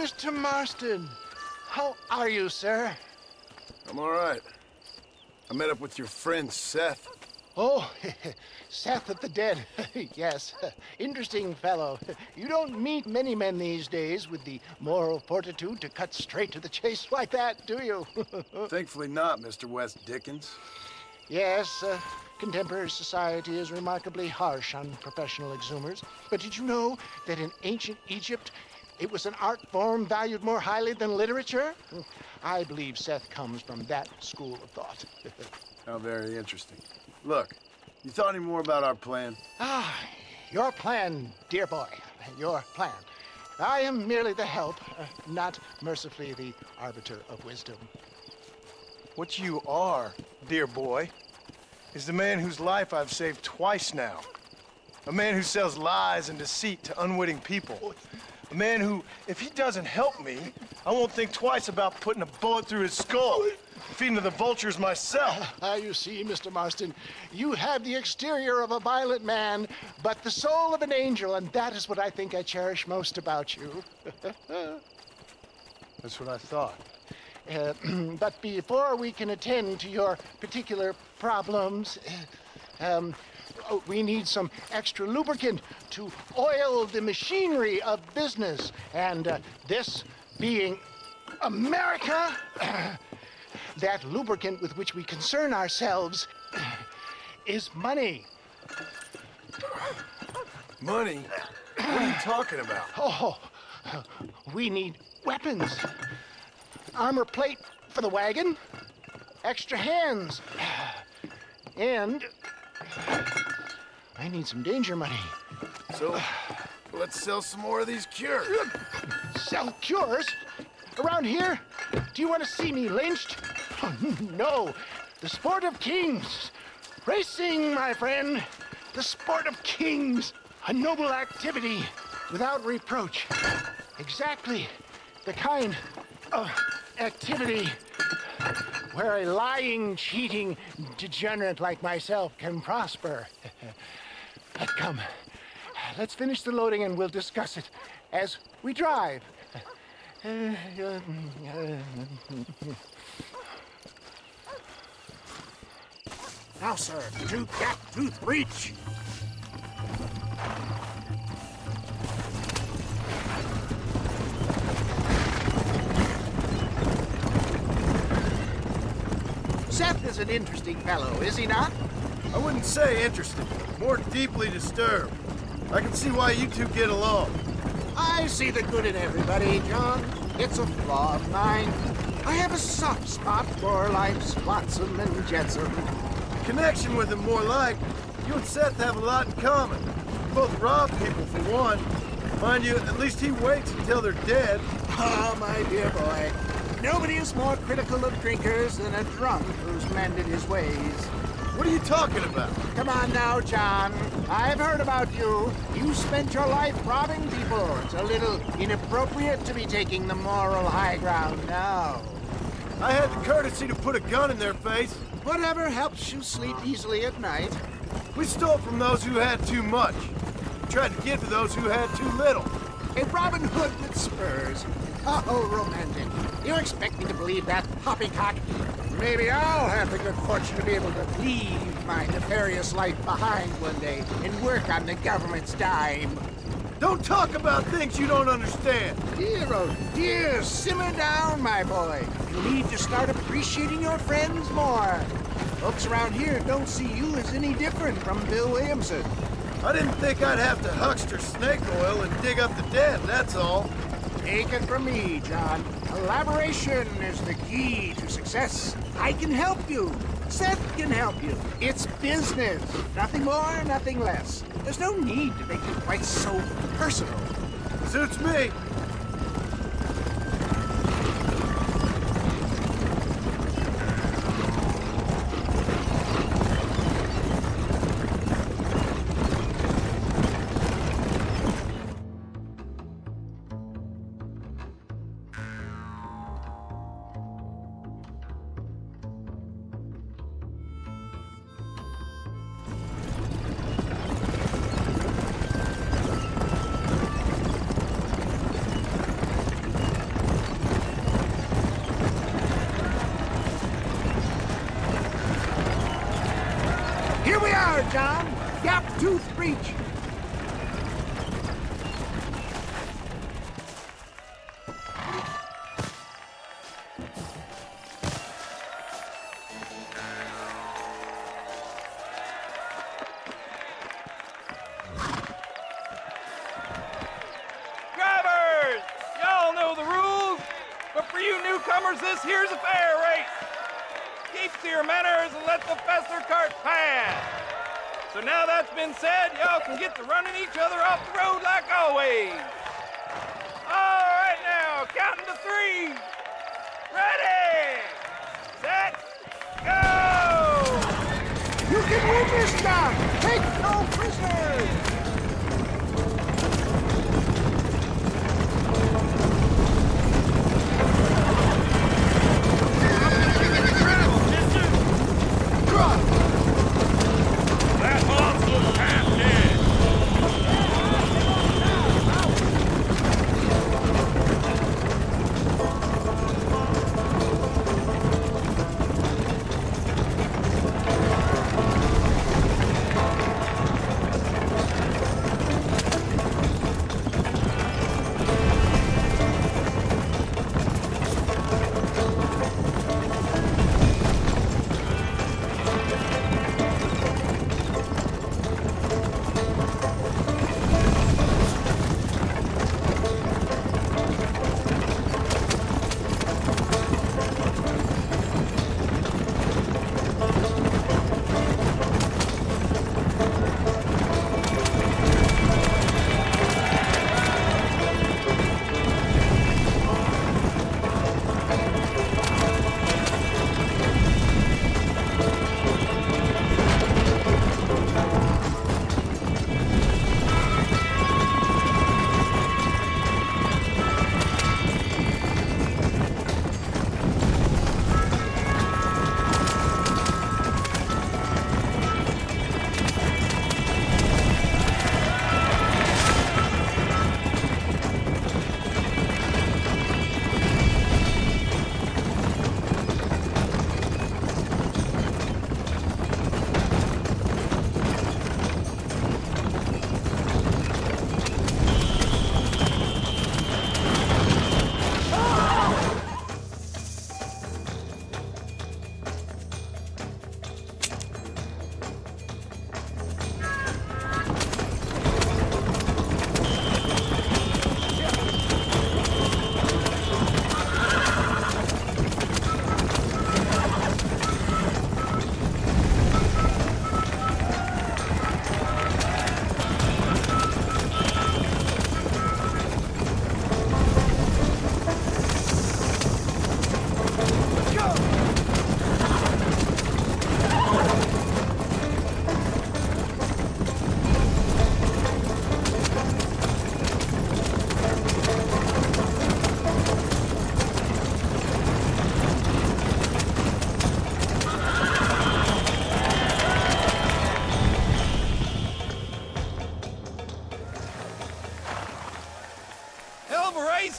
Mr. Marston. How are you, sir? I'm all right. I met up with your friend, Seth. Oh, Seth of the Dead. Yes, interesting fellow. You don't meet many men these days with the moral fortitude to cut straight to the chase like that, do you? Thankfully not, Mr. West Dickens. Yes, contemporary society is remarkably harsh on professional exhumers. But did you know that in ancient Egypt, it was an art form valued more highly than literature? I believe Seth comes from that school of thought. How very interesting. Look, you thought any more about our plan? Ah, your plan, dear boy, your plan. I am merely the help, not mercifully the arbiter of wisdom. What you are, dear boy, is the man whose life I've saved twice now. A man who sells lies and deceit to unwitting people. A man who, if he doesn't help me, I won't think twice about putting a bullet through his skull, feeding to the vultures myself. You see, Mr. Marston, you have the exterior of a violent man, but the soul of an angel, and that is what I think I cherish most about you. That's what I thought. But before we can attend to your particular problems, we need some extra lubricant to oil the machinery of business. And this being America, that lubricant with which we concern ourselves is money. Money? What are you talking about? Oh, we need weapons. Armor plate for the wagon, extra hands, and I need some danger money. So, let's sell some more of these cures. Sell cures? Around here? Do you want to see me lynched? Oh, no, the sport of kings. Racing, my friend, the sport of kings. A noble activity without reproach. Exactly the kind of activity where a lying, cheating degenerate like myself can prosper. But come, let's finish the loading and we'll discuss it as we drive. Now, sir, to gap-tooth breach. Seth is an interesting fellow, is he not? I wouldn't say interested, more deeply disturbed. I can see why you two get along. I see the good in everybody, John. It's a flaw of mine. I have a soft spot for life's flotsam and jetsam. Connection with him more like. You and Seth have a lot in common. You both rob people for one. Mind you, at least he waits until they're dead. Ah, my dear boy. Nobody is more critical of drinkers than a drunk who's mended his ways. What are you talking about? Come on now, John. I've heard about you. You spent your life robbing people. It's a little inappropriate to be taking the moral high ground now. I had the courtesy to put a gun in their face. Whatever helps you sleep easily at night. We stole from those who had too much. We tried to give to those who had too little. A Robin Hood with spurs. Oh, romantic. You expect me to believe that poppycock? Maybe I'll have the good fortune to be able to leave my nefarious life behind one day and work on the government's dime. Don't talk about things you don't understand. Dear, oh dear, simmer down, my boy. You need to start appreciating your friends more. Folks around here don't see you as any different from Bill Williamson. I didn't think I'd have to huckster snake oil and dig up the dead, that's all. Take it from me, John. Collaboration is the key to success. I can help you. Seth can help you. It's business. Nothing more, nothing less. There's no need to make it quite so personal. Suits me. Here we are, John. Gap Tooth Breach. Drivers! Y'all know the rules, but for you newcomers, this here's a fair race. Keep to your manners and let the faster cart pass. So now that's been said, y'all can get to running each other off the road like always. All right now, counting to 3. Ready, set, go! You can win this, John. Take no prisoners.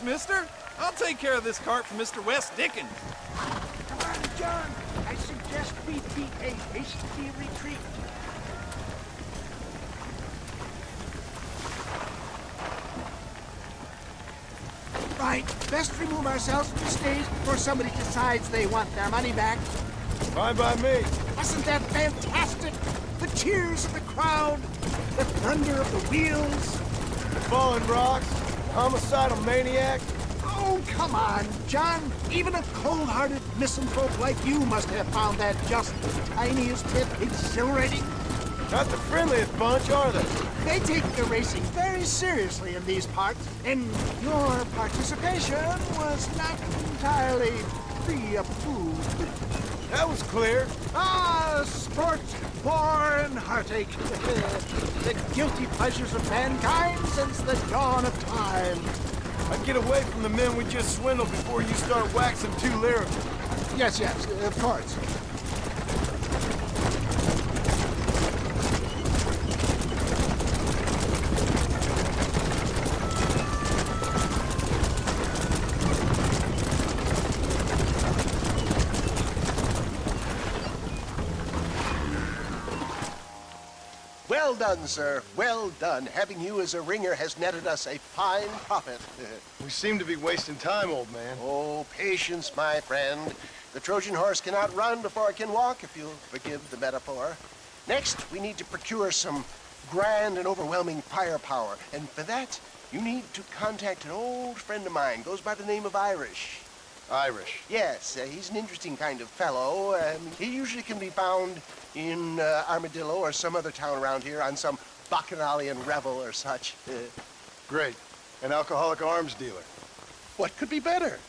Mister. I'll take care of this cart for Mr. West Dickens. Come on, John. I suggest we beat a hasty retreat. Right. Best remove ourselves from the stage before somebody decides they want their money back. Fine by me. Wasn't that fantastic? The cheers of the crowd, the thunder of the wheels. Falling rocks, homicidal maniac. Oh, come on, John. Even a cold-hearted misanthrope like you must have found that just the tiniest bit exhilarating. Not the friendliest bunch, are they? They take the racing very seriously in these parts, and your participation was not entirely pre-approved. That was clear. Ah, sport, war, and heartache. The guilty pleasures of mankind since the dawn of time. I'd get away from the men we just swindled before you start waxing too lyrical. Yes, of course. Well done, sir. Well done. Having you as a ringer has netted us a fine profit. We seem to be wasting time, old man. Oh, patience, my friend. The Trojan horse cannot run before it can walk, if you'll forgive the metaphor. Next, we need to procure some grand and overwhelming firepower. And for that, you need to contact an old friend of mine. Goes by the name of Irish. Irish. Yes, he's an interesting kind of fellow. He usually can be found in Armadillo or some other town around here on some bacchanalian revel or such. Great. An alcoholic arms dealer. What could be better?